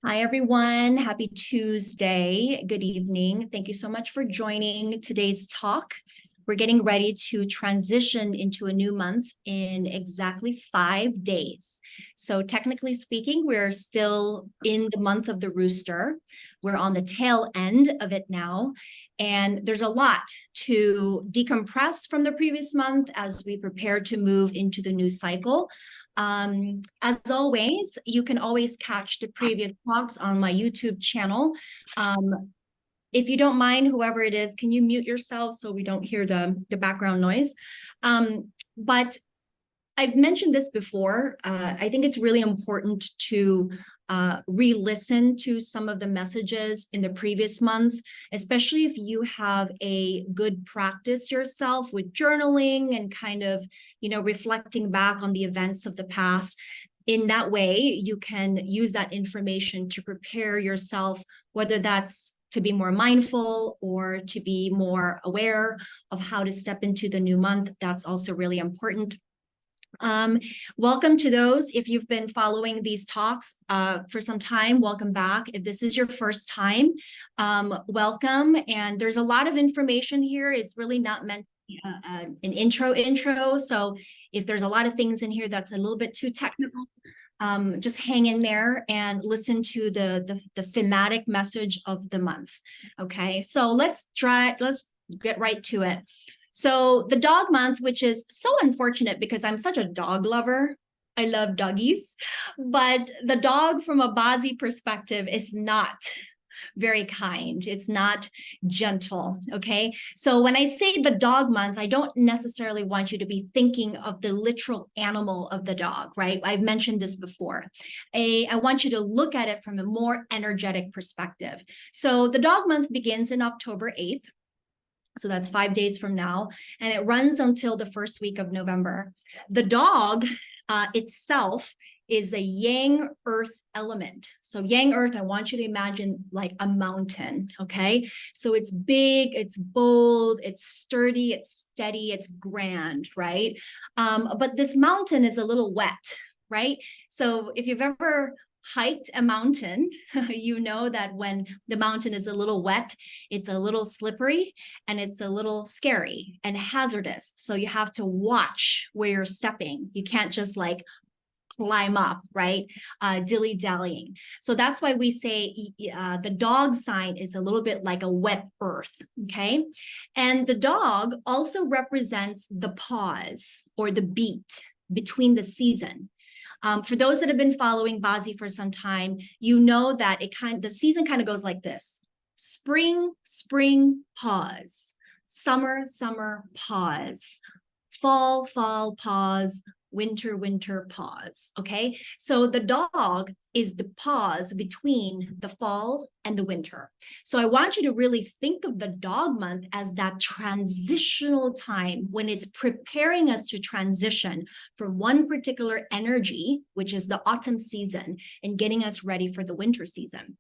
Hi, everyone. Happy Tuesday. Good evening. Thank you so much for joining today's talk. We're getting ready to transition into a new month in exactly 5 days. So technically speaking, we're still in the month of the rooster. We're on the tail end of it now. And there's a lot to decompress from the previous month as we prepare to move into the new cycle. As always, you can always catch the previous talks on my YouTube channel. If you don't mind, whoever it is, can you mute yourself so we don't hear the background noise? But I've mentioned this before. I think it's really important to re-listen to some of the messages in the previous month, especially if you have a good practice yourself with journaling and kind of, reflecting back on the events of the past. In that way, you can use that information to prepare yourself, whether that's to be more mindful or to be more aware of how to step into the new month. That's also really important. Welcome to those. If you've been following these talks for some time, welcome back. If this is your first time, welcome. And there's a lot of information here. It's really not meant to be an intro. So if there's a lot of things in here that's a little bit too technical, just hang in there and listen to the thematic message of the month. Okay, so let's get right to it. So the dog month, which is so unfortunate because I'm such a dog lover. I love doggies, but the dog from a BaZi perspective is not very kind. It's not gentle. Okay. So when I say the dog month, I don't necessarily want you to be thinking of the literal animal of the dog, right? I've mentioned this before. I want you to look at it from a more energetic perspective. So the dog month begins in October 8th. So that's 5 days from now, and it runs until the first week of November. The dog itself is a yang earth element. So yang earth, I want you to imagine like a mountain, okay? So it's big, it's bold, it's sturdy, it's steady, it's grand, right? But this mountain is a little wet, right? So if you've ever hiked a mountain, you know that when the mountain is a little wet, it's a little slippery and it's a little scary and hazardous. So you have to watch where you're stepping. You can't just like climb up, right? Dilly-dallying. So that's why we say the dog sign is a little bit like a wet earth, okay? And the dog also represents the pause or the beat between the season. For those that have been following BaZi for some time, you know that the season kind of goes like this: spring, spring, pause; summer, summer, pause; fall, fall, pause; winter, winter, pause. Okay, so the dog is the pause between the fall and the winter. So I want you to really think of the dog month as that transitional time when it's preparing us to transition from one particular energy, which is the autumn season, and getting us ready for the winter season.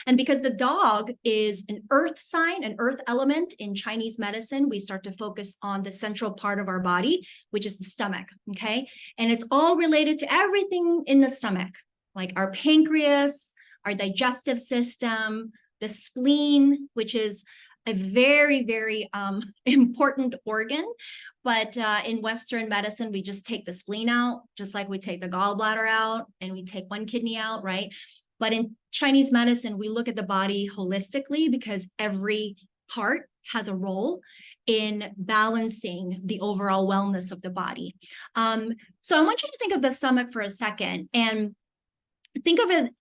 And because the dog is an earth sign, an earth element in Chinese medicine, we start to focus on the central part of our body, which is the stomach, okay? And it's all related to everything in the stomach, like our pancreas, our digestive system, the spleen, which is a very, very important organ. But in Western medicine, we just take the spleen out, just like we take the gallbladder out and we take one kidney out, right? But in Chinese medicine, we look at the body holistically because every part has a role in balancing the overall wellness of the body. So I want you to think of the stomach for a second and think of it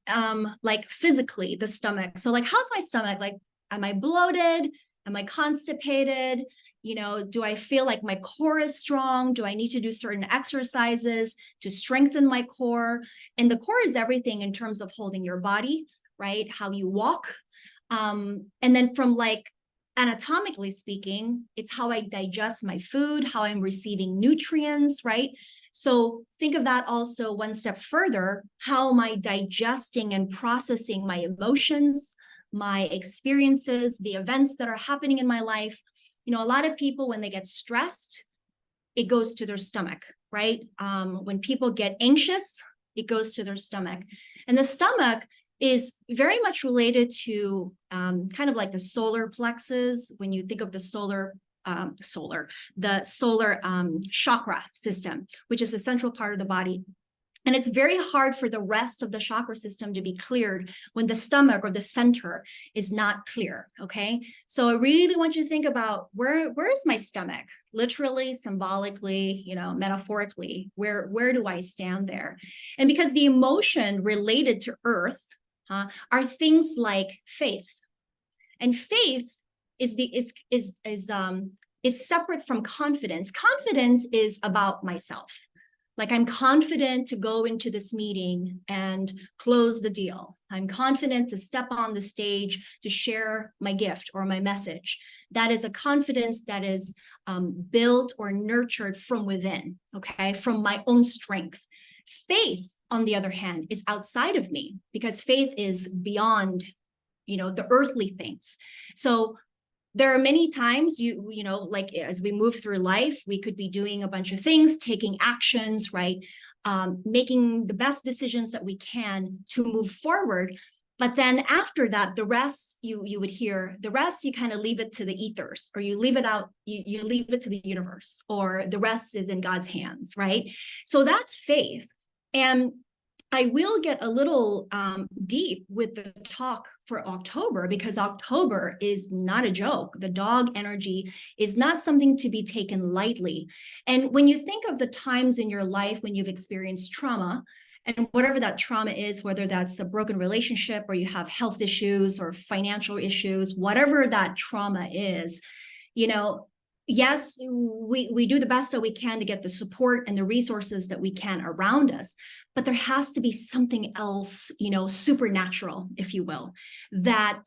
like physically, the stomach. So like, how's my stomach? Like, am I bloated? Am I constipated? Do I feel like my core is strong? Do I need to do certain exercises to strengthen my core? And the core is everything in terms of holding your body, right? How you walk. And then from like anatomically speaking, it's how I digest my food, how I'm receiving nutrients, right? So think of that also one step further. How am I digesting and processing my emotions, my experiences, the events that are happening in my life? A lot of people, when they get stressed, it goes to their stomach, right? When people get anxious, it goes to their stomach. And the stomach is very much related to kind of like the solar plexus. When you think of the solar chakra system, which is the central part of the body. And it's very hard for the rest of the chakra system to be cleared when the stomach or the center is not clear, okay? So I really want you to think about where is my stomach? Literally, symbolically, metaphorically, where do I stand there? And because the emotion related to earth are things like faith. And faith is separate from confidence. Confidence is about myself. Like, I'm confident to go into this meeting and close the deal. I'm confident to step on the stage to share my gift or my message. That is a confidence that is built or nurtured from within, okay, from my own strength. Faith, on the other hand, is outside of me, because faith is beyond, the earthly things. So there are many times like as we move through life, we could be doing a bunch of things, taking actions, right? Making the best decisions that we can to move forward. But then after that, the rest, you would hear, the rest, you kind of leave it to the ethers, or you leave it out, you leave it to the universe, or the rest is in God's hands, right? So that's faith. And I will get a little deep with the talk for October, because October is not a joke. The dog energy is not something to be taken lightly. And when you think of the times in your life when you've experienced trauma, and whatever that trauma is, whether that's a broken relationship or you have health issues or financial issues, whatever that trauma is, yes, we do the best that we can to get the support and the resources that we can around us, but there has to be something else, supernatural, if you will, that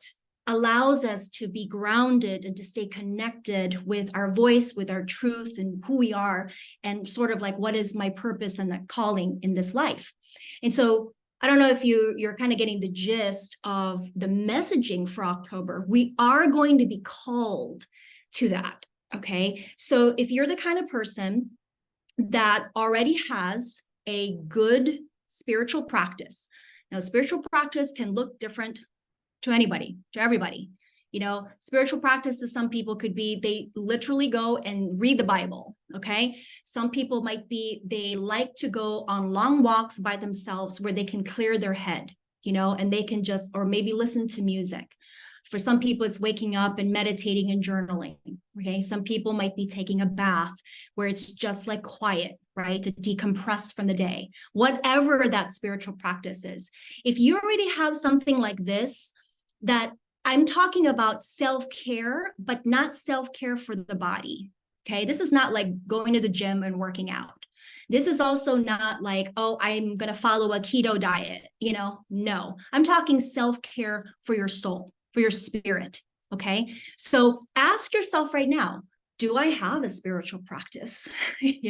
allows us to be grounded and to stay connected with our voice, with our truth and who we are, and sort of like, what is my purpose and the calling in this life? And so I don't know if you're kind of getting the gist of the messaging for October. We are going to be called to that. Okay, so if you're the kind of person that already has a good spiritual practice, now spiritual practice can look different to anybody, to everybody. Spiritual practice to some people could be they literally go and read the Bible. Okay, some people might be they like to go on long walks by themselves where they can clear their head, and they can just, or maybe listen to music. For some people, it's waking up and meditating and journaling, okay? Some people might be taking a bath where it's just like quiet, right? To decompress from the day, whatever that spiritual practice is. If you already have something like this, that I'm talking about self-care, but not self-care for the body, okay? This is not like going to the gym and working out. This is also not like, oh, I'm going to follow a keto diet, no. I'm talking self-care for your soul, for your spirit, okay? So ask yourself right now, do I have a spiritual practice? Maybe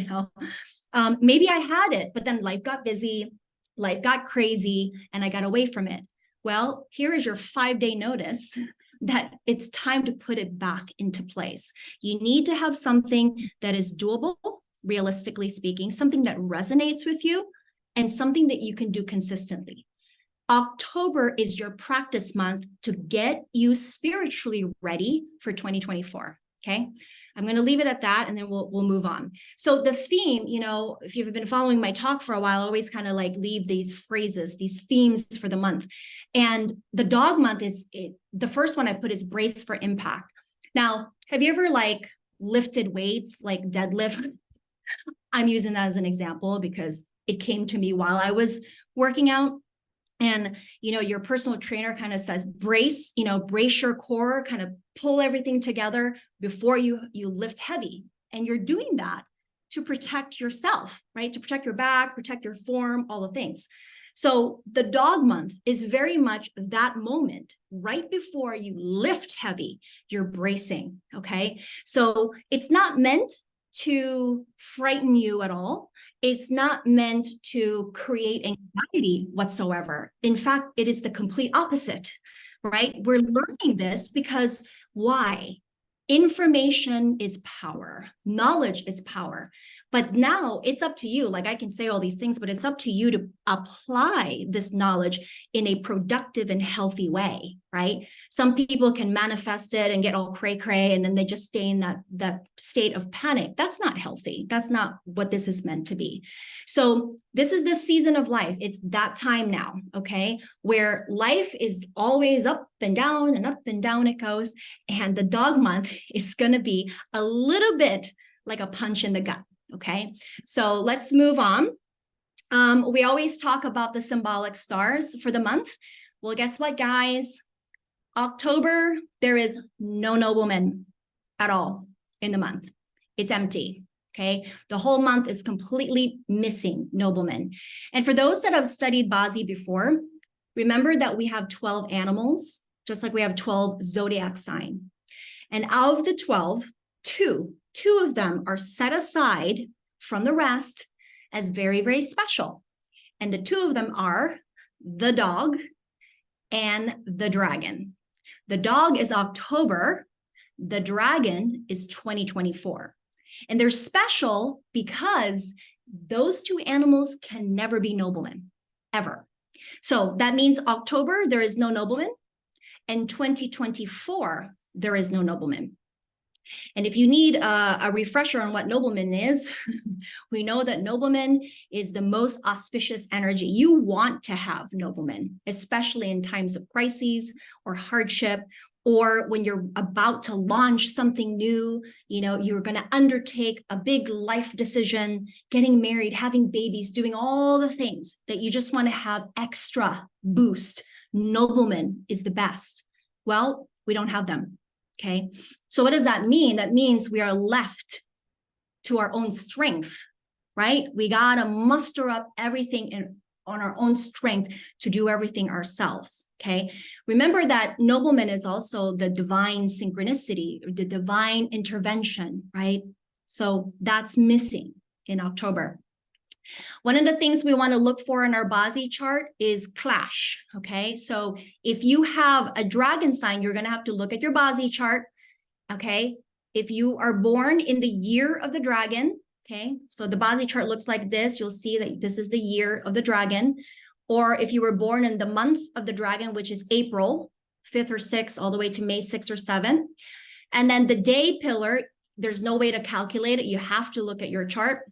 I had it, but then life got busy, life got crazy, and I got away from it. Well, here is your 5-day notice that it's time to put it back into place. You need to have something that is doable, realistically speaking, something that resonates with you, and something that you can do consistently. October is your practice month to get you spiritually ready for 2024, okay? I'm going to leave it at that, and then we'll move on. So the theme, if you've been following my talk for a while, I always kind of like leave these phrases, these themes for the month. And the dog month the first one I put is brace for impact. Now, have you ever like lifted weights, like deadlift? I'm using that as an example because it came to me while I was working out. And, your personal trainer kind of says, brace your core, kind of pull everything together before you lift heavy. And you're doing that to protect yourself, right? To protect your back, protect your form, all the things. So the dog month is very much that moment right before you lift heavy, you're bracing, okay? So it's not meant to frighten you at all. It's not meant to create anxiety whatsoever. In fact, it is the complete opposite, right? We're learning this because why? Information is power. Knowledge is power. But now it's up to you. Like I can say all these things, but it's up to you to apply this knowledge in a productive and healthy way, right? Some people can manifest it and get all cray-cray, and then they just stay in that state of panic. That's not healthy. That's not what this is meant to be. So this is the season of life. It's that time now, okay? Where life is always up and down it goes. And the dog month is going to be a little bit like a punch in the gut. Okay, so let's move on. We always talk about the symbolic stars for the month. Well, guess what, guys? October, there is no nobleman at all in the month. It's empty. Okay, the whole month is completely missing nobleman. And for those that have studied BaZi before, remember that we have 12 animals, just like we have 12 zodiac sign. And out of the 12, two of them are set aside from the rest as very, very special. And the two of them are the dog and the dragon. The dog is October. The dragon is 2024. And they're special because those two animals can never be noblemen, ever. So that means October, there is no nobleman. And 2024, there is no nobleman. And if you need a refresher on what nobleman is, we know that nobleman is the most auspicious energy. You want to have nobleman, especially in times of crises or hardship, or when you're about to launch something new, you know, you're going to undertake a big life decision, getting married, having babies, doing all the things that you just want to have extra boost. Nobleman is the best. Well, we don't have them. Okay, so what does that mean? That means we are left to our own strength, right? We got to muster up everything on our own strength to do everything ourselves, okay? Remember that nobleman is also the divine synchronicity, or the divine intervention, right? So that's missing in October. One of the things we want to look for in our BaZi chart is clash, okay? So if you have a dragon sign, you're going to have to look at your BaZi chart, okay? If you are born in the year of the dragon, okay? So the BaZi chart looks like this. You'll see that this is the year of the dragon. Or if you were born in the month of the dragon, which is April 5th or 6th, all the way to May 6th or 7th. And then the day pillar, there's no way to calculate it. You have to look at your chart.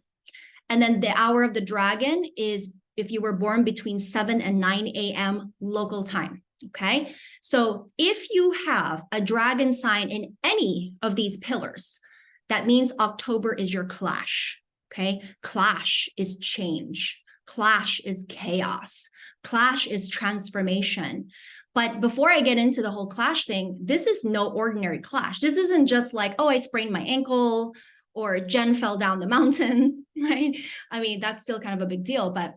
And then the hour of the dragon is if you were born between 7 and 9 a.m. local time, okay? So if you have a dragon sign in any of these pillars, that means October is your clash, okay? Clash is change. Clash is chaos. Clash is transformation. But before I get into the whole clash thing, this is no ordinary clash. This isn't just like, oh, I sprained my ankle, or Jen fell down the mountain, right? I mean, that's still kind of a big deal, but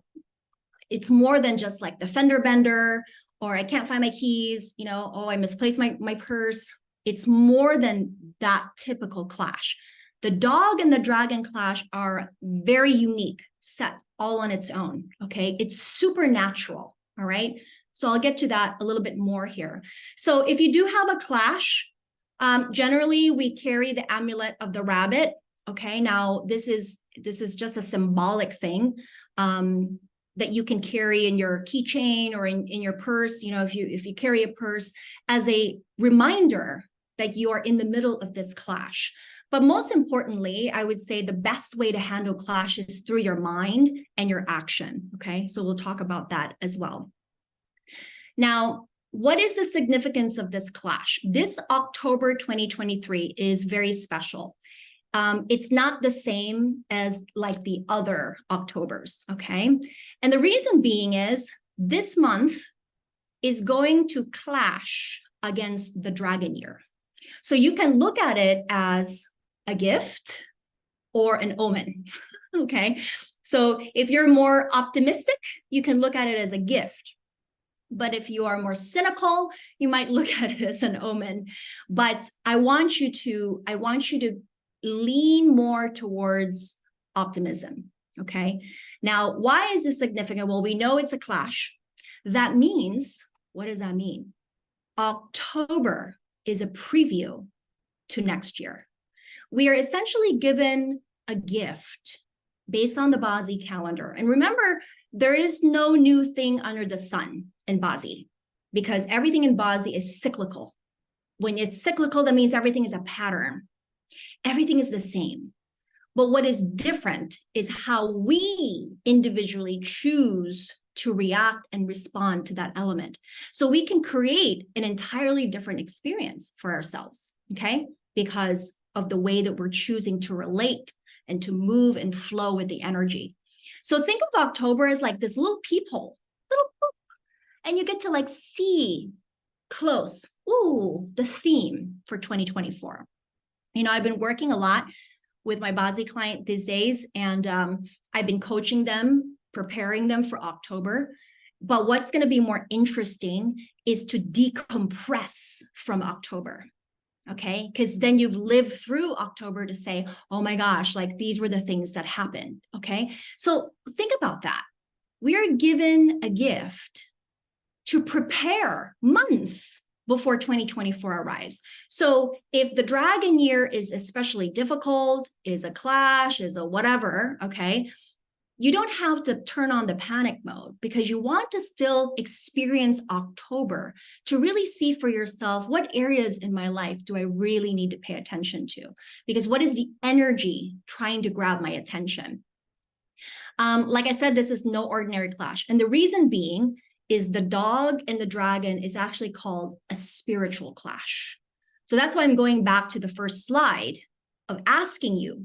it's more than just like the fender bender, or I can't find my keys, you know, oh, I misplaced my purse. It's more than that typical clash. The dog and the dragon clash are very unique, set all on its own, okay? It's supernatural, all right? So I'll get to that a little bit more here. So if you do have a clash, generally we carry the amulet of the rabbit. Okay, now this is just a symbolic thing that you can carry in your keychain or in your purse. You know, if you carry a purse as a reminder that you are in the middle of this clash. But most importantly, I would say the best way to handle clash is through your mind and your action. Okay, so we'll talk about that as well. Now, what is the significance of this clash? This October 2023 is very special. It's not the same as like the other Octobers, okay? And the reason being is this month is going to clash against the dragon year. So you can look at it as a gift or an omen, okay? So if you're more optimistic, you can look at it as a gift. But if you are more cynical, you might look at it as an omen. But I want you to lean more towards optimism, okay? Now, why is this significant? Well, we know it's a clash. That means, what does that mean? October is a preview to next year. We are essentially given a gift based on the BaZi calendar. And remember, there is no new thing under the sun in BaZi because everything in BaZi is cyclical. When it's cyclical, that means everything is a pattern. Everything is the same. But what is different is how we individually choose to react and respond to that element. So we can create an entirely different experience for ourselves, okay? Because of the way that we're choosing to relate and to move and flow with the energy. So think of October as like this little peephole, little poop, and you get to like see close, the theme for 2024. I've been working a lot with my BaZi client these days, and I've been coaching them, preparing them for October. But what's going to be more interesting is to decompress from October, okay? Because then you've lived through October to say, oh my gosh, like these were the things that happened, okay? So think about that. We are given a gift to prepare months before 2024 arrives. So if the dragon year is especially difficult, is a clash, is a whatever, okay, you don't have to turn on the panic mode because you want to still experience October to really see for yourself what areas in my life do I really need to pay attention to? Because what is the energy trying to grab my attention? Like I said, this is no ordinary clash. And the reason being is the dog and the dragon is actually called a spiritual clash. So that's why I'm going back to the first slide of asking you,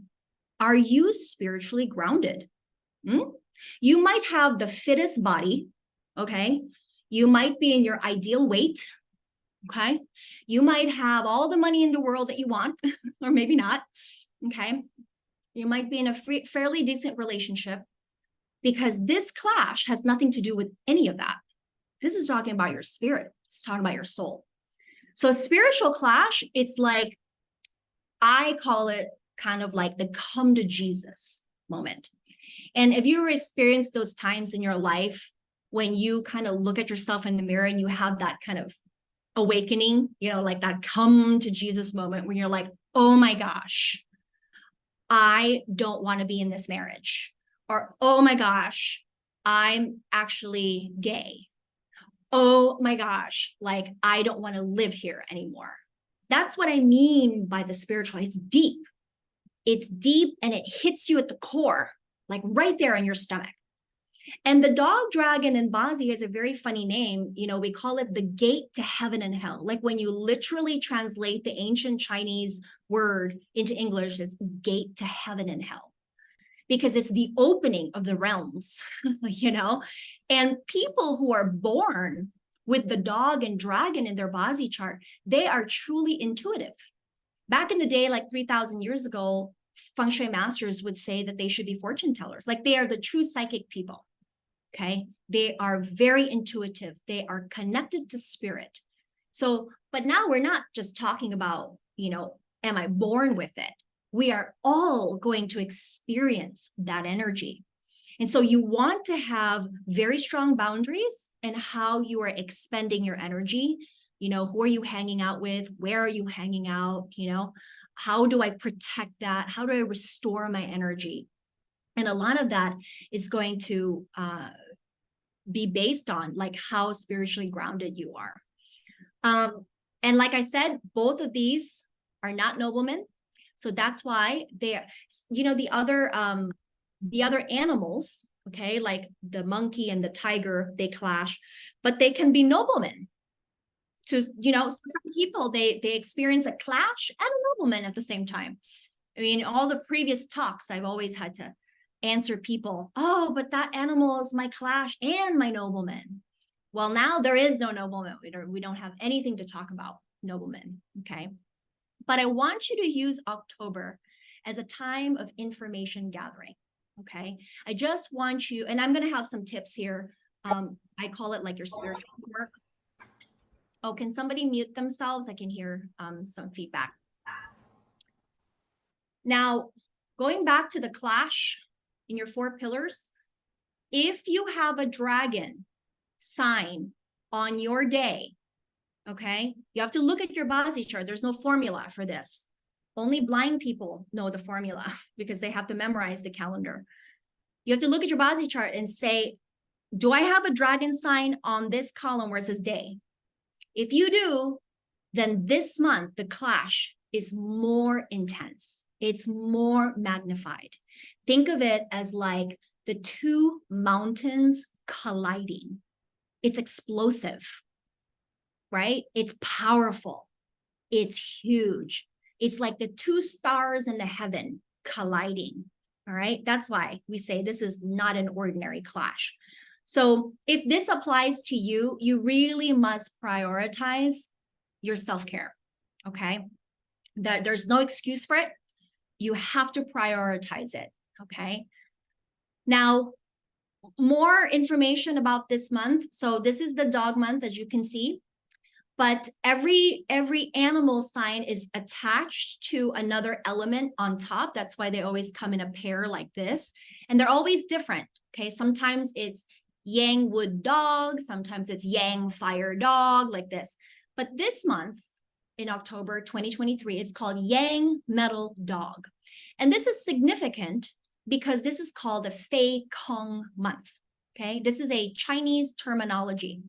are you spiritually grounded? You might have the fittest body, okay? You might be in your ideal weight, okay? You might have all the money in the world that you want, or maybe not, okay? You might be in a fairly decent relationship because this clash has nothing to do with any of that. This is talking about your spirit. It's talking about your soul. So spiritual clash, it's like, I call it kind of like the come to Jesus moment. And if you ever experienced those times in your life when you kind of look at yourself in the mirror and you have that kind of awakening, like that come to Jesus moment when you're like, oh my gosh, I don't want to be in this marriage. Or, oh my gosh, I'm actually gay. Oh my gosh, like I don't want to live here anymore. That's what I mean by the spiritual. It's deep. It's deep and it hits you at the core, like right there in your stomach. And the dog dragon in BaZi is a very funny name. We call it the gate to heaven and hell. Like when you literally translate the ancient Chinese word into English, it's gate to heaven and hell. Because it's the opening of the realms, and people who are born with the dog and dragon in their BaZi chart, they are truly intuitive. Back in the day, like 3,000 years ago, Feng Shui masters would say that they should be fortune tellers. Like they are the true psychic people, okay? They are very intuitive. They are connected to spirit. So, but now we're not just talking about, am I born with it? We are all going to experience that energy. And so you want to have very strong boundaries in how you are expending your energy. Who are you hanging out with? Where are you hanging out? How do I protect that? How do I restore my energy? And a lot of that is going to be based on like how spiritually grounded you are. And like I said, both of these are not noblemen. So that's why they, the other animals, okay, like the monkey and the tiger, they clash, but they can be noblemen. So, some people, they experience a clash and a nobleman at the same time. I mean, all the previous talks, I've always had to answer people, oh, but that animal is my clash and my nobleman. Well, now there is no nobleman. We don't have anything to talk about noblemen, okay? But I want you to use October as a time of information gathering, okay? I just want you, and I'm going to have some tips here. I call it like your spiritual work. Oh, can somebody mute themselves? I can hear some feedback. Now, going back to the clash in your 4 pillars, if you have a dragon sign on your day, okay, you have to look at your BaZi chart. There's no formula for this. Only blind people know the formula because they have to memorize the calendar. You have to look at your BaZi chart and say, do I have a dragon sign on this column where it says day? If you do, then this month, the clash is more intense. It's more magnified. Think of it as like the two mountains colliding. It's explosive, right? It's powerful. It's huge. It's like the two stars in the heaven colliding. All right. That's why we say this is not an ordinary clash. So if this applies to you, you really must prioritize your self-care. Okay. That there's no excuse for it. You have to prioritize it. Okay. Now, more information about this month. So this is the dog month, as you can see. But every animal sign is attached to another element on top. That's why they always come in a pair like this. And they're always different. Okay. Sometimes it's yang wood dog. Sometimes it's yang fire dog, like this. But this month in October 2023 is called yang metal dog. And this is significant because this is called the Fei Kong month. Okay. This is a Chinese terminology.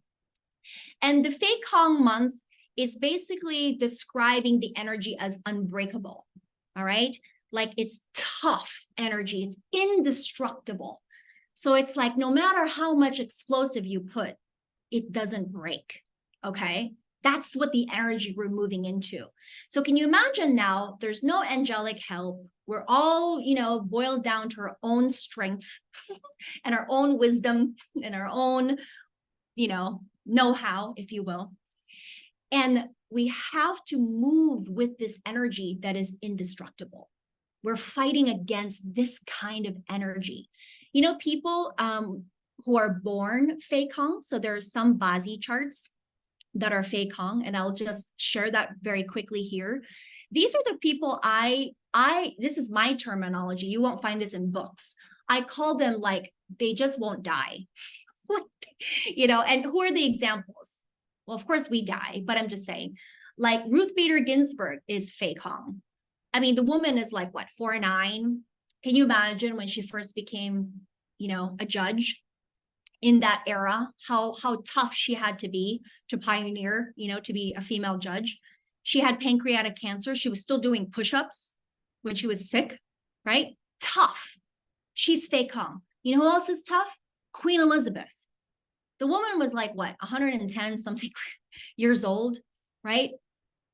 And the Fei Kong month is basically describing the energy as unbreakable. All right. Like it's tough energy. It's indestructible. So it's like no matter how much explosive you put, it doesn't break. Okay. That's what the energy we're moving into. So can you imagine now there's no angelic help. We're all, boiled down to our own strength and our own wisdom and our own, know-how, if you will. And we have to move with this energy that is indestructible. We're fighting against this kind of energy. People who are born Fei Kong, so there are some BaZi charts that are Fei Kong, and I'll just share that very quickly here. These are the people this is my terminology. You won't find this in books. I call them like, they just won't die. And who are the examples? Well, of course we die, but I'm just saying, like Ruth Bader Ginsburg is Fei Kong. I mean, the woman is like, what, 4'9"? Can you imagine when she first became, a judge in that era, how tough she had to be to pioneer, to be a female judge? She had pancreatic cancer. She was still doing push-ups when she was sick, right? Tough. She's Fei Kong. You know who else is tough? Queen Elizabeth. The woman was like, what, 110 something years old, right?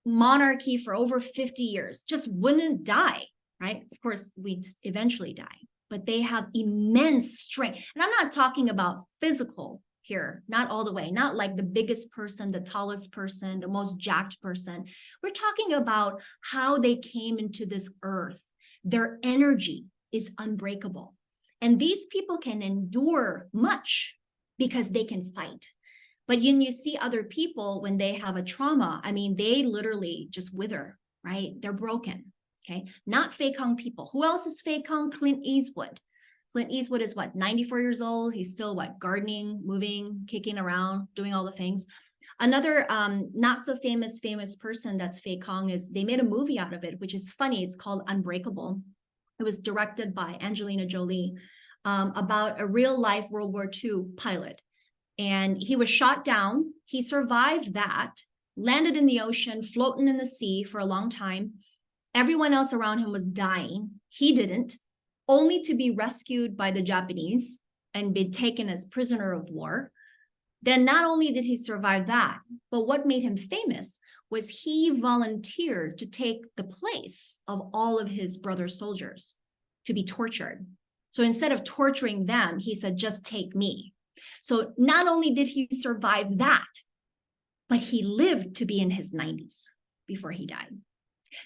Monarchy for over 50 years, just wouldn't die, right? Of course, we'd eventually die, but they have immense strength. And I'm not talking about physical here, not all the way, not like the biggest person, the tallest person, the most jacked person. We're talking about how they came into this earth. Their energy is unbreakable. And these people can endure much because they can fight. But when you see other people, when they have a trauma, I mean, they literally just wither, right? They're broken, okay? Not Fei Kong people. Who else is Fei Kong? Clint Eastwood. Clint Eastwood is what, 94 years old? He's still what, gardening, moving, kicking around, doing all the things. Another not so famous person that's Fei Kong is, they made a movie out of it, which is funny. It's called Unbreakable. It was directed by Angelina Jolie, about a real life World War II pilot. And he was shot down. He survived that, landed in the ocean, floating in the sea for a long time. Everyone else around him was dying. He didn't, only to be rescued by the Japanese and be taken as prisoner of war. Then not only did he survive that, but what made him famous was he volunteered to take the place of all of his brother soldiers to be tortured. So instead of torturing them, he said, just take me. So not only did he survive that, but he lived to be in his 90s before he died.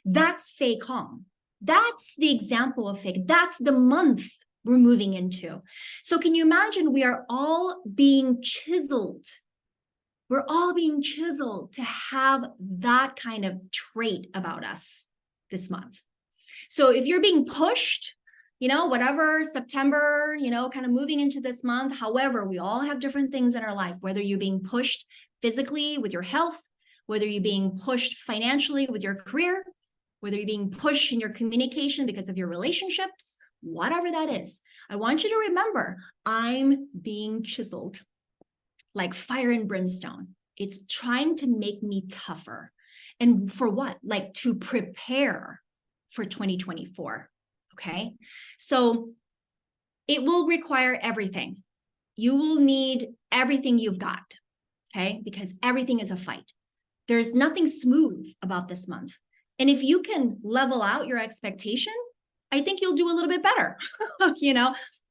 That's Fei Kong. That's the example of Fei. That's the month we're moving into. So can you imagine, we are all being chiseled. We're all being chiseled to have that kind of trait about us this month. So if you're being pushed, whatever, September, kind of moving into this month. However, we all have different things in our life, whether you're being pushed physically with your health, whether you're being pushed financially with your career, whether you're being pushed in your communication because of your relationships, whatever that is. I want you to remember, I'm being chiseled like fire and brimstone. It's trying to make me tougher. And for what? Like to prepare for 2024. Okay. So it will require everything. You will need everything you've got. Okay. Because everything is a fight. There's nothing smooth about this month. And if you can level out your expectation, I think you'll do a little bit better,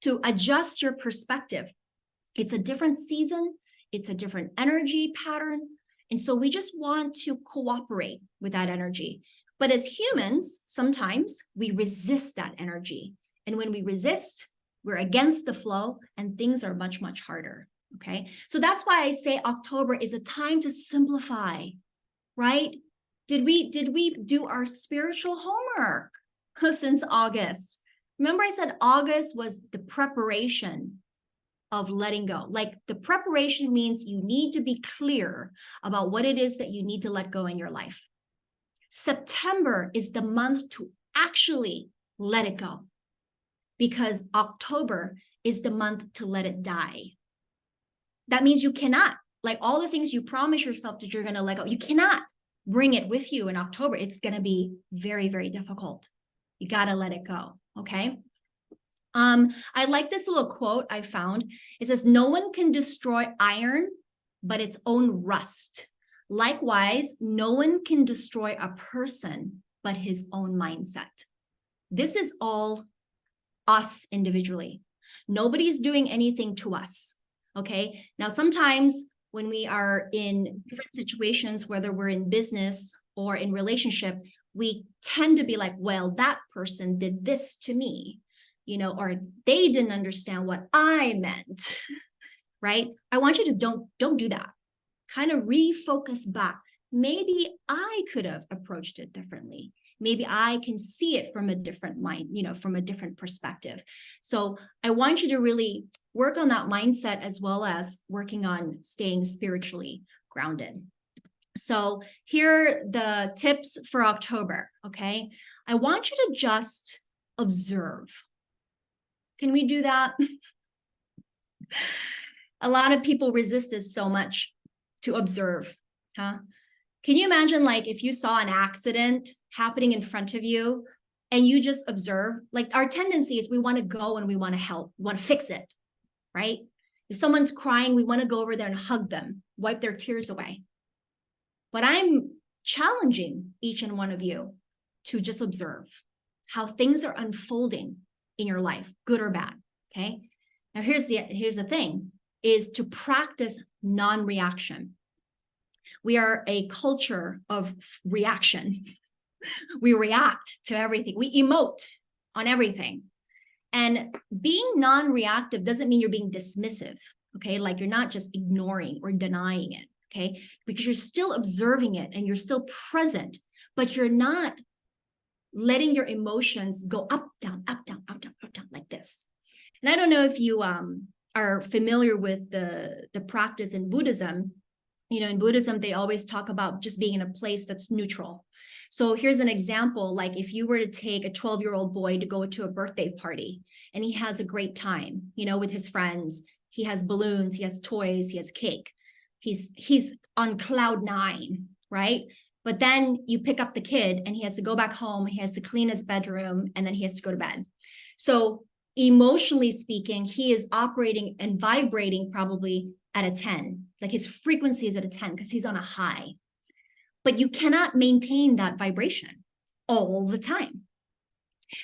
to adjust your perspective. It's a different season. It's a different energy pattern. And so we just want to cooperate with that energy. But as humans, sometimes we resist that energy. And when we resist, we're against the flow and things are much, much harder. Okay. So that's why I say October is a time to simplify, right? Did we do our spiritual homework since August? Remember I said August was the preparation of letting go. Like the preparation means you need to be clear about what it is that you need to let go in your life. September is the month to actually let it go, because October is the month to let it die. That means you cannot, like all the things you promise yourself that you're going to let go, you cannot bring it with you in October. It's going to be very, very difficult. You got to let it go. Okay. I like this little quote I found. It says, no one can destroy iron but its own rust. Likewise, no one can destroy a person but his own mindset. This is all us individually. Nobody's doing anything to us. Okay. Now, sometimes when we are in different situations, whether we're in business or in relationship, we tend to be like, well, that person did this to me, or they didn't understand what I meant, right? I want you to don't do that. Kind of refocus back. Maybe I could have approached it differently. Maybe I can see it from a different mind, from a different perspective. So I want you to really work on that mindset as well as working on staying spiritually grounded. So here are the tips for October, okay? I want you to just observe. Can we do that? A lot of people resist this so much, to observe, huh? Can you imagine, like, if you saw an accident happening in front of you and you just observe? Like, our tendency is we want to go and we want to help, we want to fix it, right? If someone's crying, we want to go over there and hug them, wipe their tears away. But I'm challenging each and one of you to just observe how things are unfolding in your life, good or bad, okay? Now, here's the thing, is to practice non-reaction. We are a culture of reaction. We react to everything. We emote on everything. And being non-reactive doesn't mean you're being dismissive, okay? Like you're not just ignoring or denying it, okay? Because you're still observing it and you're still present, but you're not letting your emotions go up, down, up, down, up, down, up, down, like this. And I don't know if you are familiar with the practice in Buddhism. In Buddhism, they always talk about just being in a place that's neutral. So here's an example, like if you were to take a 12-year-old boy to go to a birthday party and he has a great time, with his friends, he has balloons, he has toys, he has cake. He's on cloud 9, right? But then you pick up the kid and he has to go back home, he has to clean his bedroom, and then he has to go to bed. So emotionally speaking, he is operating and vibrating probably at a 10, like his frequency is at a 10 because he's on a high. But you cannot maintain that vibration all the time.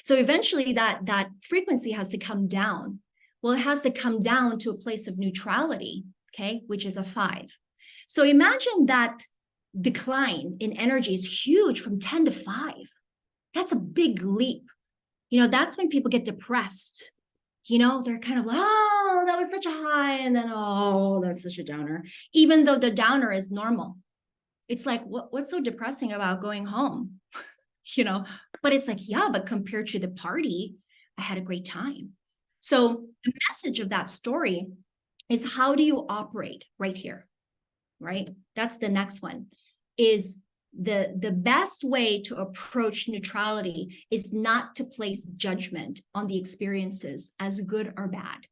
So eventually that frequency has to come down. Well, it has to come down to a place of neutrality, okay, which is a 5. So imagine that decline in energy is huge from 10 to 5. That's a big leap. That's when people get depressed. They're kind of like, oh, that was such a high. And then, oh, that's such a downer. Even though the downer is normal. It's like, what's so depressing about going home? But it's like, yeah, but compared to the party, I had a great time. So the message of that story is, how do you operate right here? Right? That's the next one, is the best way to approach neutrality is not to place judgment on the experiences as good or bad.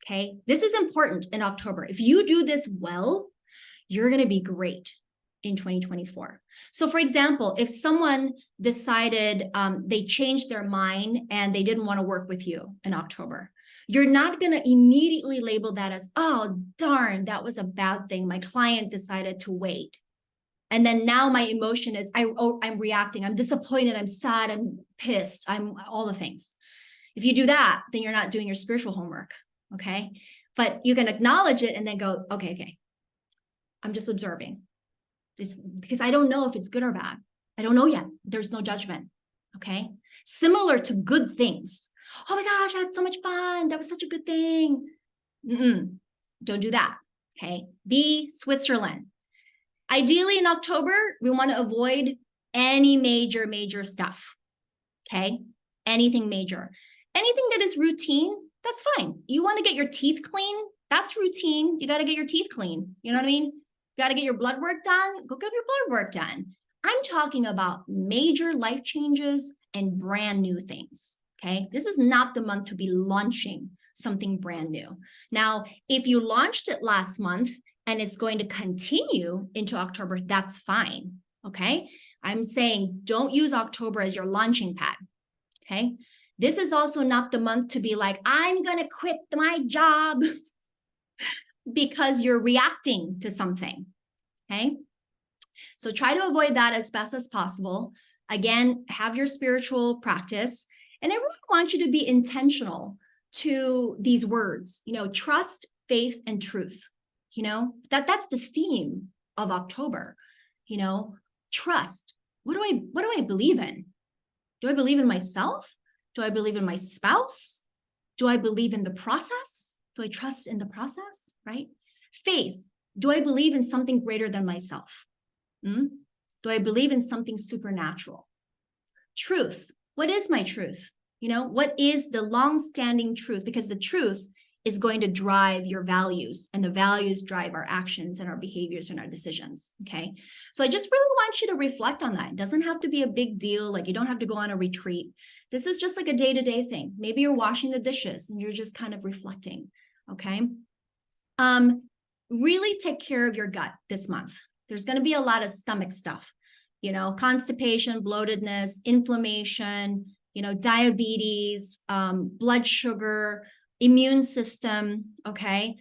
Okay, this is important in October. If you do this well, you're going to be great in 2024. So for example, if someone decided they changed their mind and they didn't want to work with you in October, you're not going to immediately label that as, oh, darn, that was a bad thing. My client decided to wait. And then now my emotion is, I'm reacting. I'm disappointed. I'm sad. I'm pissed. I'm all the things. If you do that, then you're not doing your spiritual homework. Okay. But you can acknowledge it and then go, okay. I'm just observing. It's because I don't know if it's good or bad. I don't know yet. There's no judgment. Okay. Similar to good things. Oh my gosh, I had so much fun. That was such a good thing. Don't do that. Okay. B, Switzerland. Ideally in October, we want to avoid any major stuff. Okay. Anything major. Anything that is routine, that's fine. You want to get your teeth clean? That's routine. You got to get your teeth clean. You know what I mean? You got to get your blood work done. Go get your blood work done. I'm talking about major life changes and brand new things. Okay. This is not the month to be launching something brand new. Now, if you launched it last month and it's going to continue into October, that's fine. Okay. I'm saying don't use October as your launching pad. Okay. This is also not the month to be like, I'm going to quit my job because you're reacting to something. Okay. So try to avoid that as best as possible. Again, have your spiritual practice. And I really want you to be intentional to these words, trust, faith, and truth. That's the theme of October. Trust. What do I believe in? Do I believe in myself? Do I believe in my spouse? Do I believe in the process? Do I trust in the process, right? Faith. Do I believe in something greater than myself? Do I believe in something supernatural? Truth. What is my truth? What is the long-standing truth? Because the truth is going to drive your values, and the values drive our actions and our behaviors and our decisions. Okay. So I just really want you to reflect on that. It doesn't have to be a big deal. Like you don't have to go on a retreat. This is just like a day-to-day thing. Maybe you're washing the dishes and you're just kind of reflecting. Okay. Really take care of your gut this month. There's going to be a lot of stomach stuff, constipation, bloatedness, inflammation, diabetes, blood sugar, immune system. Okay.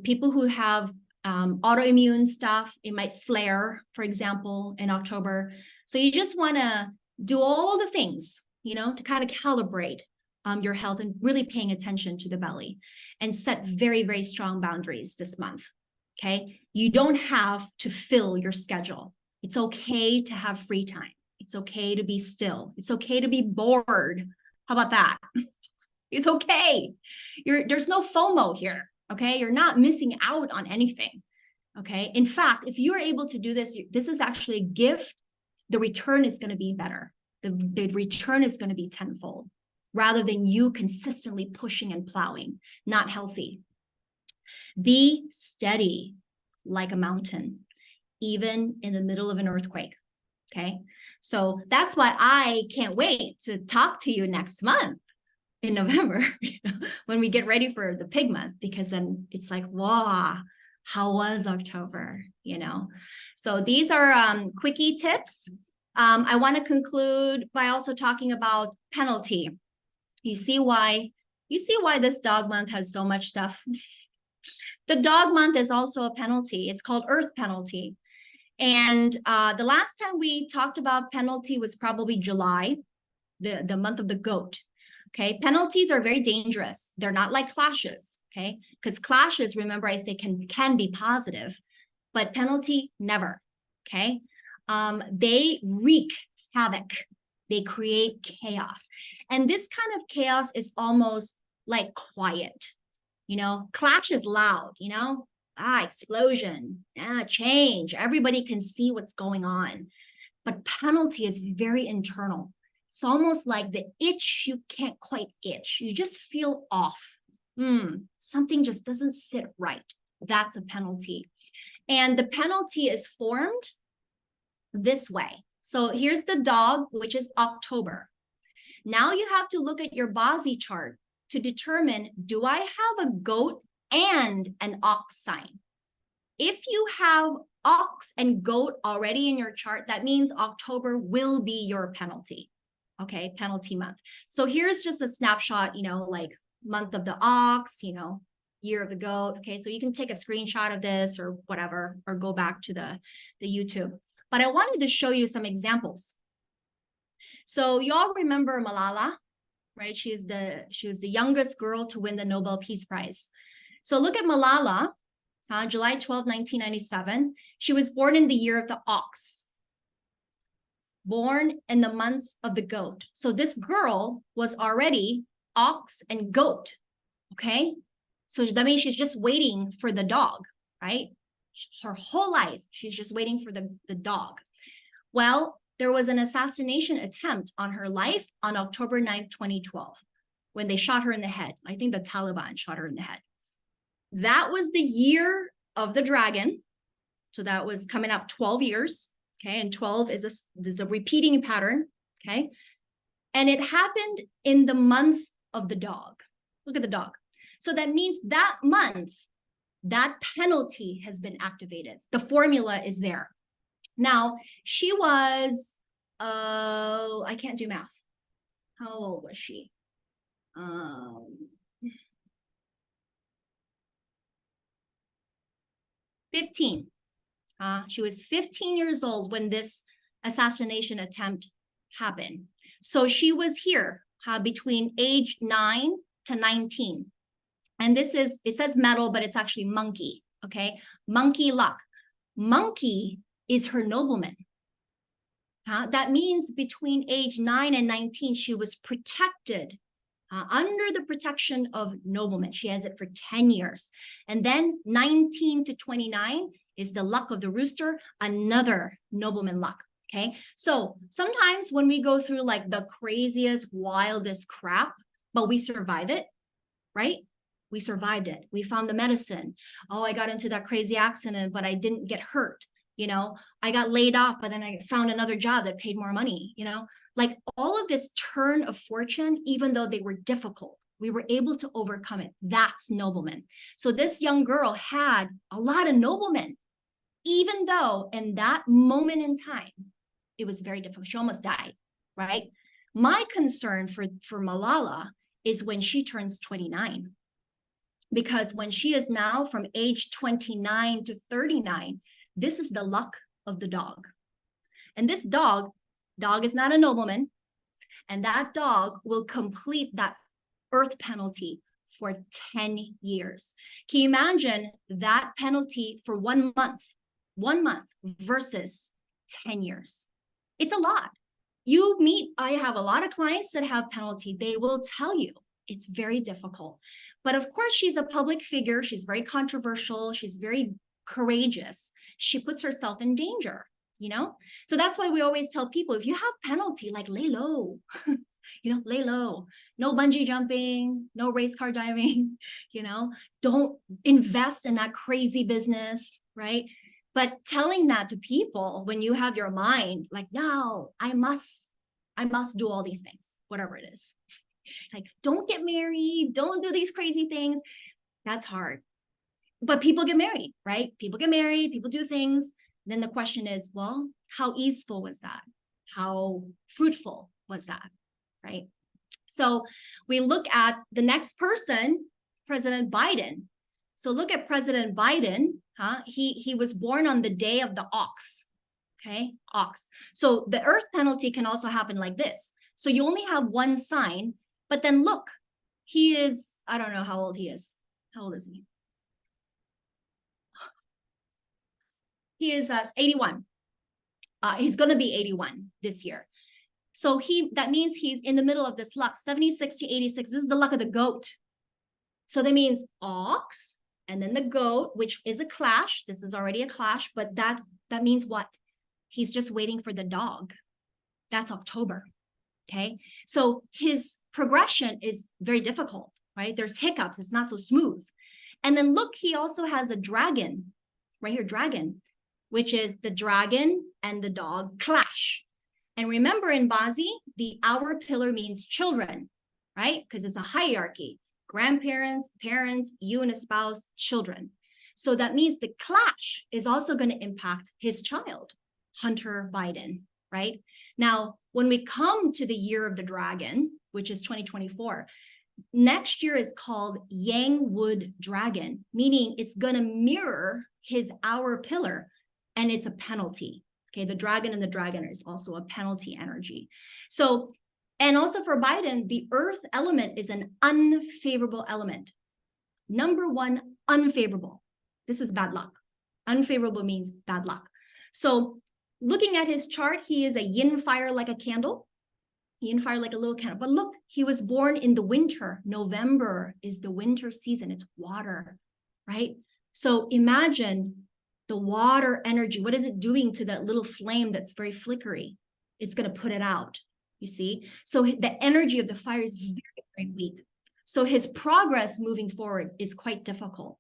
People who have autoimmune stuff, it might flare, for example, in October. So you just want to do all the things, to kind of calibrate your health and really paying attention to the belly and set very, very strong boundaries this month. Okay. You don't have to fill your schedule. It's okay to have free time. It's okay to be still. It's okay to be bored. How about that? It's okay. There's no FOMO here. Okay. You're not missing out on anything. Okay. In fact, if you're able to do this, this is actually a gift. The return is going to be better. The return is going to be tenfold rather than you consistently pushing and plowing. Not healthy. Be steady like a mountain, even in the middle of an earthquake. Okay. So that's why I can't wait to talk to you next month in November when we get ready for the pig month, because then it's like, wow, how was October? So these are quickie tips. I want to conclude by also talking about penalty. You see why this dog month has so much stuff. The dog month is also a penalty. It's called Earth penalty. And the last time we talked about penalty was probably July, the month of the goat. Okay, penalties are very dangerous. They're not like clashes. Okay, because clashes, remember I say can be positive, but penalty never. Okay, they wreak havoc. They create chaos, and this kind of chaos is almost like quiet. Clash is loud. Explosion, change. Everybody can see what's going on, but penalty is very internal. It's almost like the itch you can't quite itch. You just feel off. Something just doesn't sit right. That's a penalty. And the penalty is formed this way. So here's the dog, which is October. Now you have to look at your BaZi chart to determine, do I have a goat and an ox sign? If you have ox and goat already in your chart, that means October will be your penalty. Okay, penalty month. So here's just a snapshot, like month of the ox, year of the goat. Okay, so you can take a screenshot of this or whatever, or go back to the YouTube. But I wanted to show you some examples. So y'all remember Malala, right? She was the youngest girl to win the Nobel Peace Prize. So look at Malala, July 12, 1997. She was born in the year of the ox, born in the month of the goat. So this girl was already ox and goat, okay? So that means she's just waiting for the dog, right? Her whole life, she's just waiting for the dog. Well, there was an assassination attempt on her life on October 9th, 2012, when they shot her in the head. I think the Taliban shot her in the head. That was the year of the dragon. So that was coming up 12 years. Okay. And 12 is a repeating pattern. Okay. And it happened in the month of the dog. Look at the dog. So that means that month, that penalty has been activated. The formula is there. Now, she was, I can't do math. How old was she? 15. She was 15 years old when this assassination attempt happened. So she was here between age 9 to 19. And this is, it says metal, but it's actually monkey, okay? Monkey luck. Monkey is her nobleman. That means between age 9 and 19, she was protected under the protection of noblemen. She has it for 10 years. And then 19 to 29 is the luck of the rooster, another nobleman luck. Okay. So sometimes when we go through like the craziest, wildest crap, but we survive it, right? We survived it. We found the medicine. Oh, I got into that crazy accident, but I didn't get hurt. I got laid off, but then I found another job that paid more money, like all of this turn of fortune, even though they were difficult, we were able to overcome it. That's nobleman. So this young girl had a lot of noblemen, even though in that moment in time, it was very difficult. She almost died, right? My concern for Malala is when she turns 29, because when she is now from age 29 to 39, this is the luck of the dog. And this dog is not a nobleman, and that dog will complete that earth penalty for 10 years. Can you imagine that penalty for 1 month versus 10 years? It's a lot. I have a lot of clients that have penalty. They will tell you it's very difficult. But of course, she's a public figure. She's very controversial. She's very courageous. She puts herself in danger, So that's why we always tell people, if you have penalty, like lay low, lay low. No bungee jumping, no race car diving, don't invest in that crazy business, right? But telling that to people when you have your mind, like, no, I must do all these things, whatever it is. Like, don't get married, don't do these crazy things. That's hard. But people get married, right? People get married, people do things. Then the question is, well, how easeful was that? How fruitful was that, right? So we look at the next person, President Biden. So look at President Biden. He was born on the day of the ox, okay? Ox. So the earth penalty can also happen like this. So you only have one sign, but then look, he is, I don't know how old he is. How old is he? He is 81. He's going to be 81 this year. So that means he's in the middle of this luck, 76 to 86. This is the luck of the goat. So that means ox and then the goat, which is a clash. This is already a clash, but that means what? He's just waiting for the dog. That's October. Okay. So his progression is very difficult, right? There's hiccups. It's not so smooth. And then look, he also has a dragon right here, dragon, which is the dragon and the dog clash. And remember, in BaZi, the hour pillar means children, right? Because it's a hierarchy. Grandparents, parents, you and a spouse, children. So that means the clash is also going to impact his child, Hunter Biden, right? Now, when we come to the year of the dragon, which is 2024, next year is called Yang Wood Dragon, meaning it's going to mirror his hour pillar, and it's a penalty. Okay, the dragon and the dragon is also a penalty energy. So, and also for Biden, the earth element is an unfavorable element. Number one, unfavorable. This is bad luck. Unfavorable means bad luck. So looking at his chart, he is a yin fire like a candle, yin fire like a little candle. But look, he was born in the winter. November is the winter season. It's water, right? So imagine the water energy. What is it doing to that little flame that's very flickery? It's going to put it out, you see? So the energy of the fire is very, very weak. So his progress moving forward is quite difficult.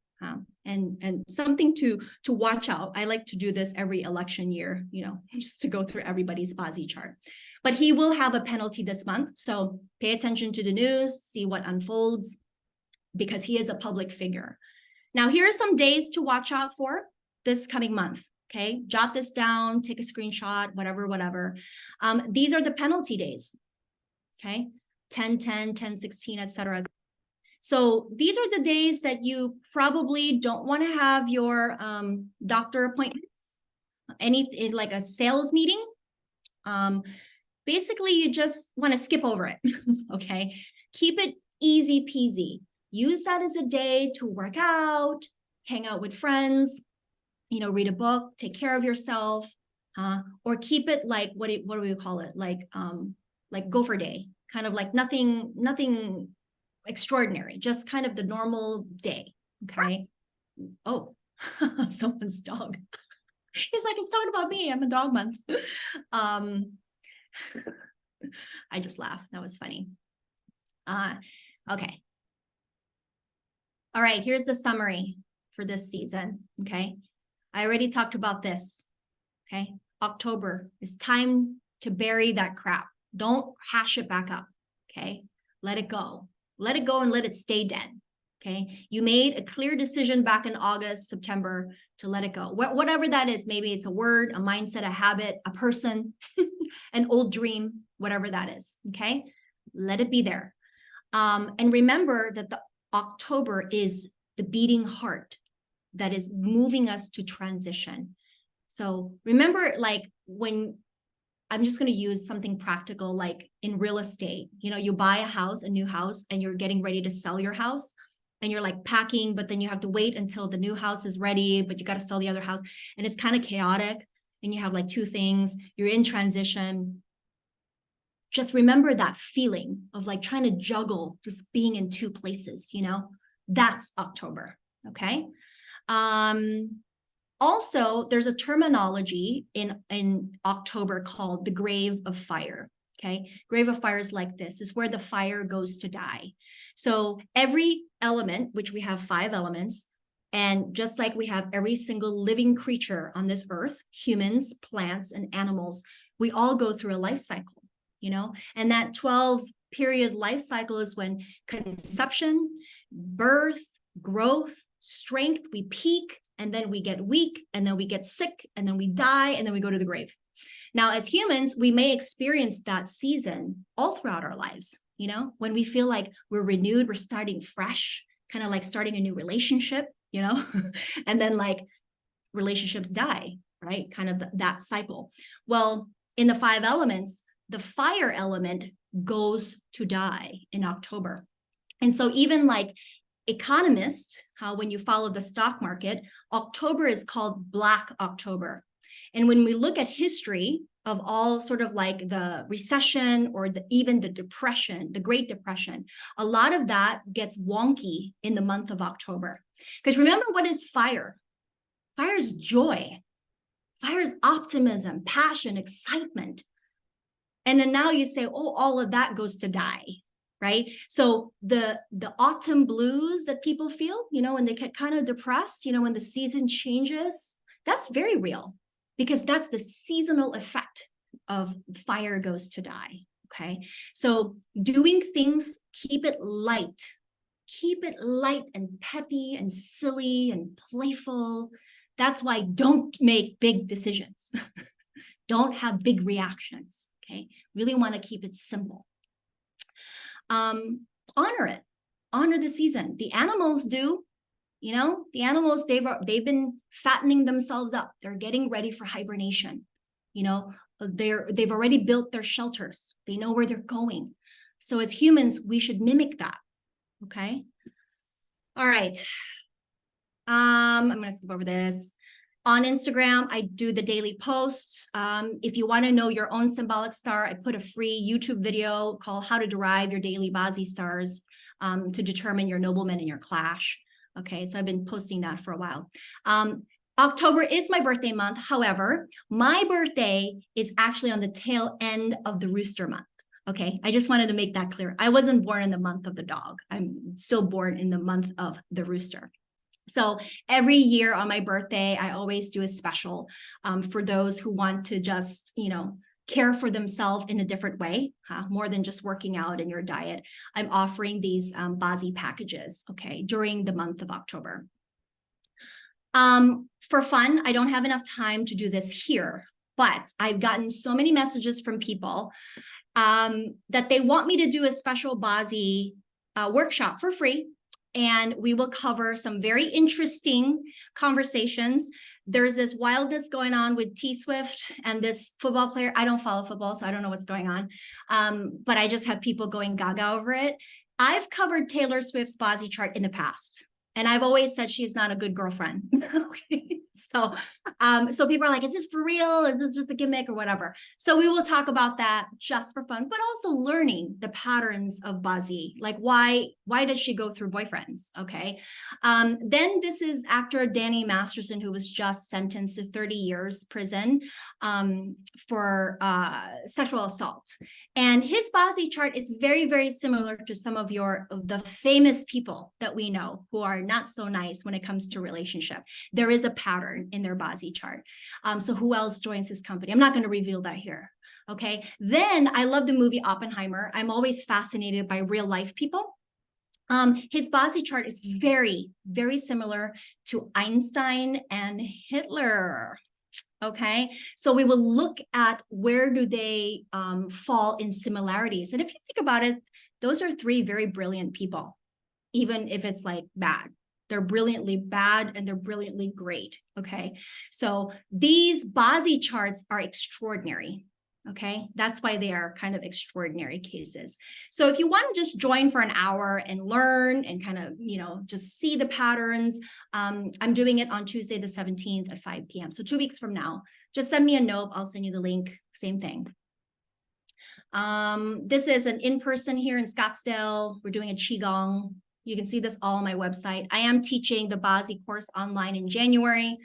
And something to watch out. I like to do this every election year, you know, just to go through everybody's BaZi chart. But he will have a penalty this month. So pay attention to the news, see what unfolds, because he is a public figure. Now, here are some days to watch out for this coming month. Okay, jot this down, take a screenshot, whatever. These are the penalty days. Okay, 10/10, 10/16, etc. So these are the days that you probably don't want to have your doctor appointments, anything like a sales meeting. Basically, you just want to skip over it. Okay, keep it easy peasy. Use that as a day to work out, hang out with friends, you know, read a book, take care of yourself, or keep it like what do we call it? Like gopher day, kind of like nothing extraordinary, just kind of the normal day. Okay. Oh, someone's dog. He's like, it's talking about me. I'm a dog month. I just laughed. That was funny. Okay. All right. Here's the summary for this season. Okay. I already talked about this. Okay. October is time to bury that crap. Don't hash it back up. Okay. Let it go. Let it go and let it stay dead. Okay. You made a clear decision back in August, September to let it go. Whatever that is, maybe it's a word, a mindset, a habit, a person, an old dream, whatever that is. Okay. Let it be there. And remember that the October is the beating heart that is moving us to transition. So remember, like when I'm just going to use something practical, like in real estate, you know, you buy a house, a new house, and you're getting ready to sell your house and you're like packing, but then you have to wait until the new house is ready, but you got to sell the other house. And it's kind of chaotic. And you have like two things, you're in transition. Just remember that feeling of like trying to juggle, just being in two places, you know, that's October. Okay. Also, there's a terminology in October called the grave of fire. Okay. Grave of fire is like this, is where the fire goes to die. So every element, which we have 5 elements, and just like we have every single living creature on this earth, humans, plants, and animals, we all go through a life cycle, you know, and that 12-period life cycle is when conception, birth, growth, strength, we peak, and then we get weak, and then we get sick, and then we die, and then we go to the grave. Now, as humans, we may experience that season all throughout our lives, you know, when we feel like we're renewed, we're starting fresh, kind of like starting a new relationship, you know, and then like relationships die, right? Kind of that cycle. Well, in the 5 elements, the fire element goes to die in October. And so even like economists, how when you follow the stock market, October is called Black October. And when we look at history of all sort of like the recession or even the depression, the Great Depression, a lot of that gets wonky in the month of October. Because remember, what is fire? Fire is joy. Fire is optimism, passion, excitement. And then now you say, oh, all of that goes to die, right? So the autumn blues that people feel, you know, when they get kind of depressed, you know, when the season changes, that's very real. because that's the seasonal effect of fire goes to die. Okay, so doing things, keep it light and peppy and silly and playful. That's why don't make big decisions. Don't have big reactions. Okay, really want to keep it simple. Honor it, honor the season. The animals do. You know, the animals, they've been fattening themselves up. They're getting ready for hibernation. You know, they've already built their shelters. They know where they're going. So as humans, we should mimic that. Okay. All right. I'm going to skip over this. On Instagram, I do the daily posts. If you want to know your own symbolic star, I put a free YouTube video called How to Derive Your Daily BaZi Stars to determine your nobleman and your clash. Okay, so I've been posting that for a while. October is my birthday month. However, my birthday is actually on the tail end of the rooster month. Okay, I just wanted to make that clear. I wasn't born in the month of the dog. I'm still born in the month of the rooster. So every year on my birthday, I always do a special for those who want to just, you know, care for themselves in a different way, more than just working out in your diet. I'm offering these BaZi packages, okay, during the month of October. For fun, I don't have enough time to do this here, but I've gotten so many messages from people that they want me to do a special BaZi workshop for free. And we will cover some very interesting conversations. There's this wildness going on with T-Swift and this football player. I don't follow football, so I don't know what's going on. But I just have people going gaga over it. I've covered Taylor Swift's BaZi chart in the past. And I've always said she's not a good girlfriend. Okay. So people are like, is this for real? Is this just a gimmick or whatever? So we will talk about that just for fun, but also learning the patterns of BaZi. Like why does she go through boyfriends? Okay. Then this is actor Danny Masterson, who was just sentenced to 30 years prison for sexual assault. And his BaZi chart is very, very similar to some of the famous people that we know who are not so nice when it comes to relationship. There is a pattern in their BaZi chart. So who else joins his company? I'm not going to reveal that here. Okay. Then I love the movie Oppenheimer. I'm always fascinated by real life people. His BaZi chart is very, very similar to Einstein and Hitler. Okay, so we will look at where do they fall in similarities. And if you think about it, those are three very brilliant people, even if it's like bad. They're brilliantly bad and they're brilliantly great. Okay, so these BaZi charts are extraordinary. Okay, that's why they are kind of extraordinary cases. So if you want to just join for an hour and learn and kind of, you know, just see the patterns, I'm doing it on Tuesday, the 17th at 5 p.m. So 2 weeks from now, just send me a note. I'll send you the link. Same thing. This is an in-person here in Scottsdale. We're doing a Qigong. You can see this all on my website. I am teaching the BaZi course online in January.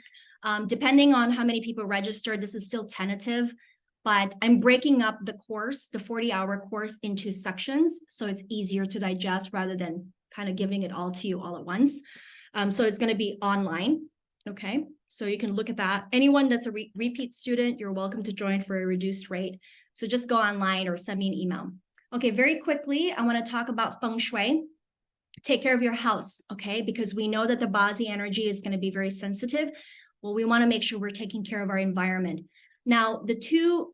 Depending on how many people registered, this is still tentative. But I'm breaking up the course, the 40-hour course, into sections, so it's easier to digest rather than kind of giving it all to you all at once. So it's going to be online, okay? So you can look at that. Anyone that's a repeat student, you're welcome to join for a reduced rate. So just go online or send me an email. Okay, very quickly, I want to talk about Feng Shui. Take care of your house, okay? Because we know that the BaZi energy is going to be very sensitive. Well, we want to make sure we're taking care of our environment. Now, the two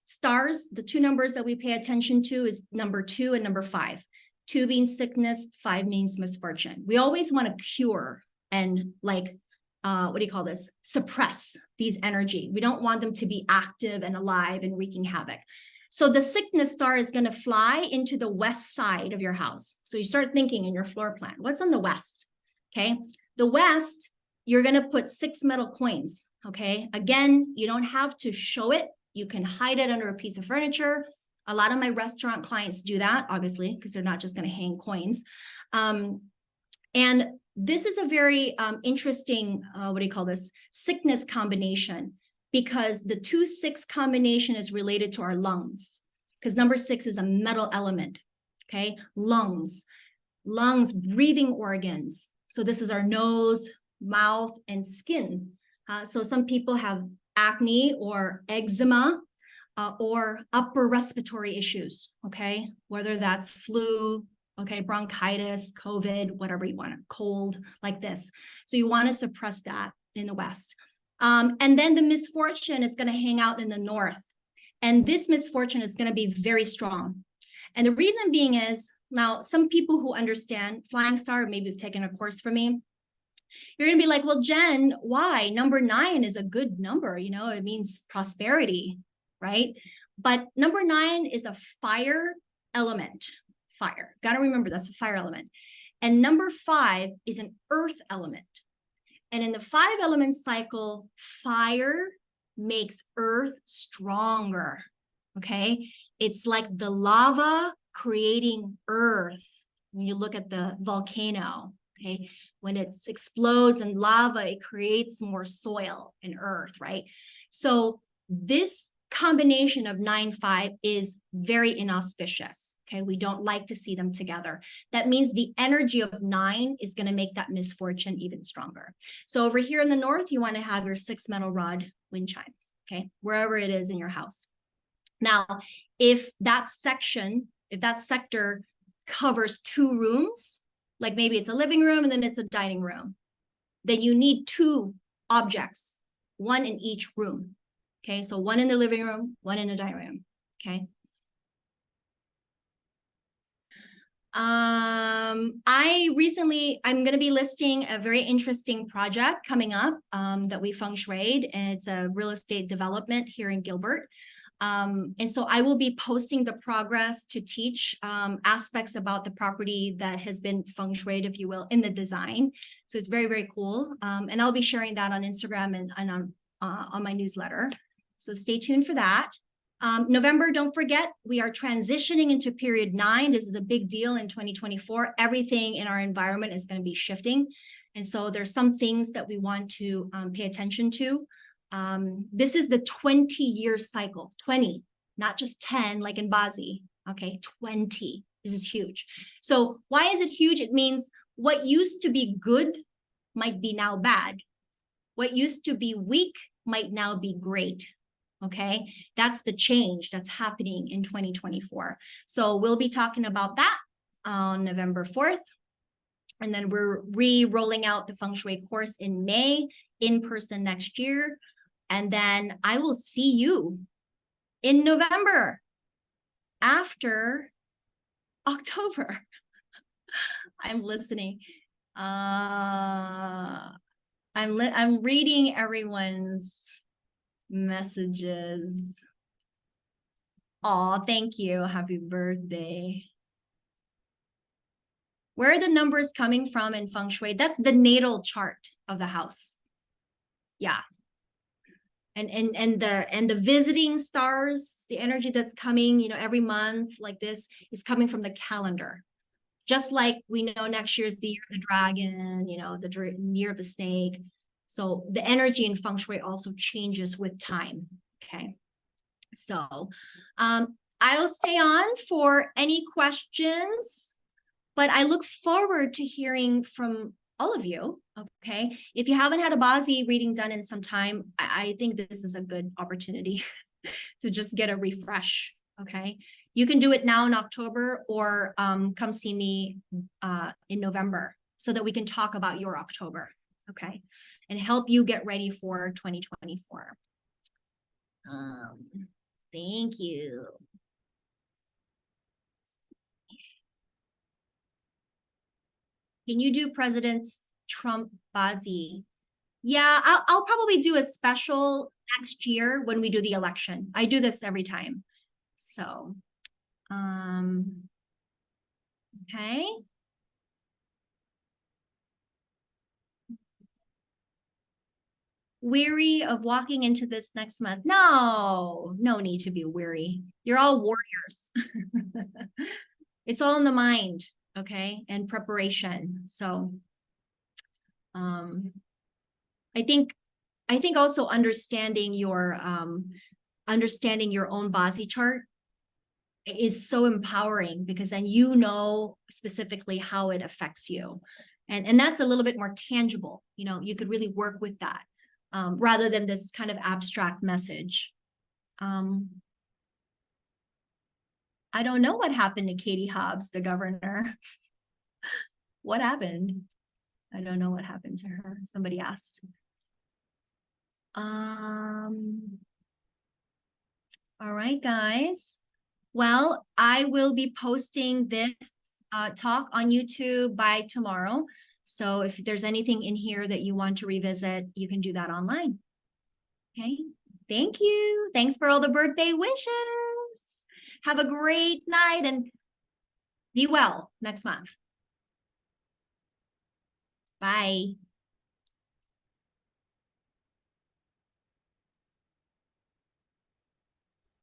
stars, the two numbers that we pay attention to is number 2 and number 5. 2 means sickness, 5 means misfortune. We always want to cure and like, what do you call this? Suppress these energy. We don't want them to be active and alive and wreaking havoc. So the sickness star is going to fly into the west side of your house. So you start thinking in your floor plan, what's on the west? Okay. The west, you're going to put 6 metal coins. Okay. Again, you don't have to show it. You can hide it under a piece of furniture. A lot of my restaurant clients do that, obviously, because they're not just going to hang coins. And this is a very interesting, what do you call this? Sickness combination, because the 2-6 combination is related to our lungs, because number 6 is a metal element. Okay. Lungs, breathing organs. So this is our nose, mouth, and skin. So some people have acne or eczema, or upper respiratory issues, okay? Whether that's flu, okay, bronchitis, COVID, whatever you want, cold, like this. So you want to suppress that in the West. And then the misfortune is going to hang out in the North. And this misfortune is going to be very strong. And the reason being is, now some people who understand Flying Star, maybe have taken a course from me, you're going to be like, well, Jen, why? Number 9 is a good number. You know, it means prosperity, right? But number 9 is a fire element. Fire. Got to remember that's a fire element. And number 5 is an earth element. And in the 5 element cycle, fire makes earth stronger. Okay. It's like the lava creating earth. When you look at the volcano, okay, when it explodes in lava, it creates more soil and earth, right? So this combination of 9-5 is very inauspicious. Okay, we don't like to see them together. That means the energy of 9 is going to make that misfortune even stronger. So over here in the North, you want to have your 6 metal rod wind chimes, okay, wherever it is in your house. Now, if that sector covers 2 rooms, like maybe it's a living room and then it's a dining room, then you need 2 objects, 1 in each room. Okay, so 1 in the living room, 1 in the dining room. Okay. I'm going to be listing a very interesting project coming up that we feng shuied, and it's a real estate development here in Gilbert. And so I will be posting the progress to teach aspects about the property that has been feng shuied, if you will, in the design. So it's very, very cool. And I'll be sharing that on Instagram and on my newsletter. So stay tuned for that. November, don't forget, we are transitioning into period 9. This is a big deal in 2024. Everything in our environment is going to be shifting. And so there's some things that we want to pay attention to. This is the 20-year cycle, 20, not just 10 like in BaZi, okay, 20. This is huge. So why is it huge? It means what used to be good might be now bad. What used to be weak might now be great. Okay, that's the change that's happening in 2024. So we'll be talking about that on November 4th. And then we're re-rolling out the Feng Shui course in May, in person next year. And then I will see you in November after October. I'm listening. I'm reading everyone's messages. Oh, thank you. Happy birthday. Where are the numbers coming from in feng shui? That's the natal chart of the house. Yeah. And the visiting stars, the energy that's coming, you know, every month like this is coming from the calendar. Just like we know next year is the year of the dragon, you know, the year of the snake. So the energy in feng shui also changes with time. Okay. So I'll stay on for any questions, but I look forward to hearing from all of you. Okay. If you haven't had a BaZi reading done in some time, I think this is a good opportunity to just get a refresh. Okay. You can do it now in October, or come see me in November so that we can talk about your October. Okay. And help you get ready for 2024. Thank you. Can you do President Trump BaZi? Yeah, I'll probably do a special next year when we do the election. I do this every time. So, okay. Weary of walking into this next month? No need to be weary. You're all warriors. It's all in the mind, okay, and preparation. So I think also understanding your own BaZi chart is so empowering, because then you know specifically how it affects you. And that's a little bit more tangible. You know, you could really work with that. rather than this kind of abstract message. I don't know what happened to Katie Hobbs, the governor. What happened? I don't know what happened to her. Somebody asked. All right, guys. Well, I will be posting this talk on YouTube by tomorrow. So if there's anything in here that you want to revisit, you can do that online. Okay. Thank you. Thanks for all the birthday wishes. Have a great night and be well next month. Bye.